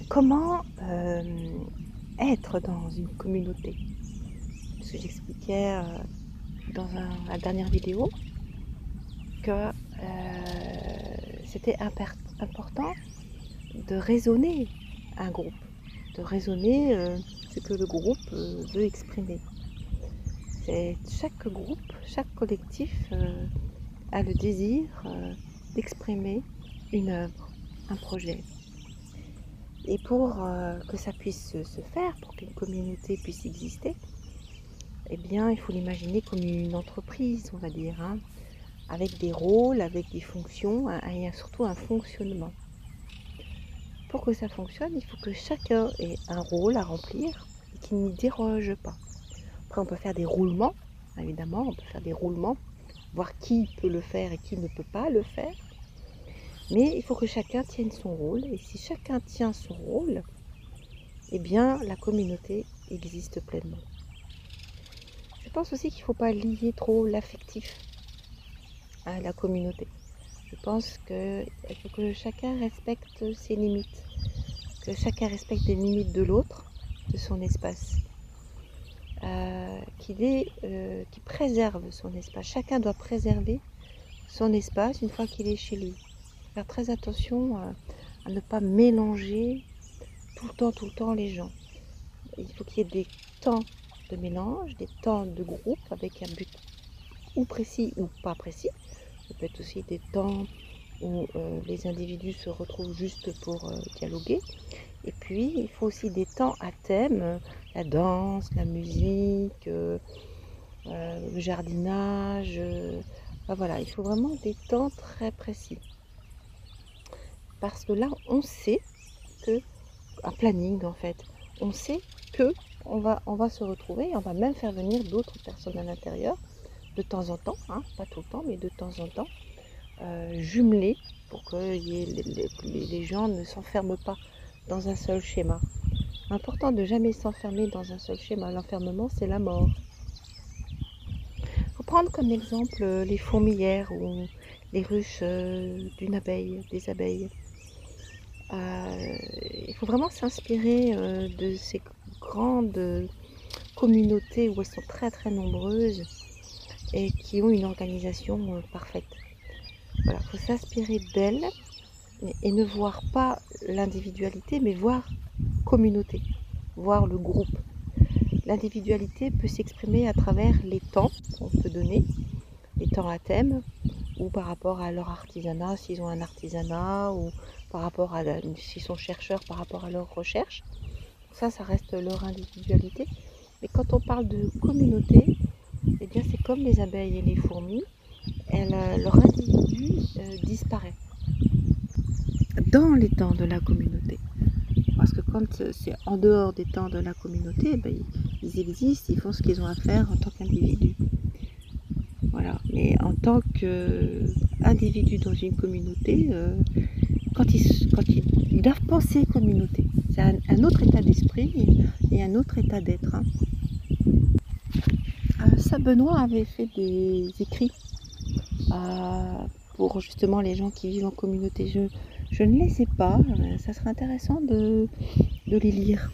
Comment être dans une communauté? Parce que j'expliquais dans la dernière vidéo que c'était important de raisonner un groupe, de raisonner ce que le groupe veut exprimer. Chaque groupe, chaque collectif a le désir d'exprimer une œuvre, un projet. Et pour que ça puisse se faire, pour qu'une communauté puisse exister, eh bien, il faut l'imaginer comme une entreprise, on va dire, hein, avec des rôles, avec des fonctions, et surtout un fonctionnement. Pour que ça fonctionne, il faut que chacun ait un rôle à remplir et qu'il n'y déroge pas. Après, on peut faire des roulements, évidemment, on peut faire des roulements, voir qui peut le faire et qui ne peut pas le faire. Mais il faut que chacun tienne son rôle. Et si chacun tient son rôle, eh bien, la communauté existe pleinement. Je pense aussi qu'il ne faut pas lier trop l'affectif à la communauté. Je pense qu'il faut que chacun respecte ses limites, que chacun respecte les limites de l'autre, de son espace, qu'il préserve son espace. Chacun doit préserver son espace une fois qu'il est chez lui. Faire très attention à ne pas mélanger tout le temps les gens. Il faut qu'il y ait des temps de mélange, des temps de groupe avec un but ou précis ou pas précis. Ça peut être aussi des temps où les individus se retrouvent juste pour dialoguer. Et puis, il faut aussi des temps à thème, la danse, la musique, le jardinage. Enfin, voilà, il faut vraiment des temps très précis. Parce que là, on sait que, un planning en fait, on sait que on va se retrouver, on va même faire venir d'autres personnes à l'intérieur, de temps en temps, hein, pas tout le temps, mais de temps en temps, jumelés pour que les gens ne s'enferment pas dans un seul schéma. Important de jamais s'enfermer dans un seul schéma. L'enfermement, c'est la mort. Il faut prendre comme exemple les fourmilières ou les ruches des abeilles. Il faut vraiment s'inspirer de ces grandes communautés où elles sont très très nombreuses et qui ont une organisation parfaite. Voilà, il faut s'inspirer d'elles et ne voir pas l'individualité, mais voir communauté, voir le groupe. L'individualité peut s'exprimer à travers les temps qu'on peut donner, les temps à thème, ou par rapport à leur artisanat, s'ils ont un artisanat, ou par rapport à s'ils sont chercheurs, par rapport à leur recherche. Ça reste leur individualité. Mais quand on parle de communauté, eh bien c'est comme les abeilles et les fourmis, leur individu disparaît dans les temps de la communauté. Parce que quand c'est en dehors des temps de la communauté, ben, ils existent, ils font ce qu'ils ont à faire en tant qu'individus. Voilà. Mais en tant qu'individu dans une communauté, quand ils doivent penser communauté, c'est un autre état d'esprit et un autre état d'être. Hein. Saint Benoît avait fait des écrits pour justement les gens qui vivent en communauté. Je ne les ai pas, ça serait intéressant de les lire.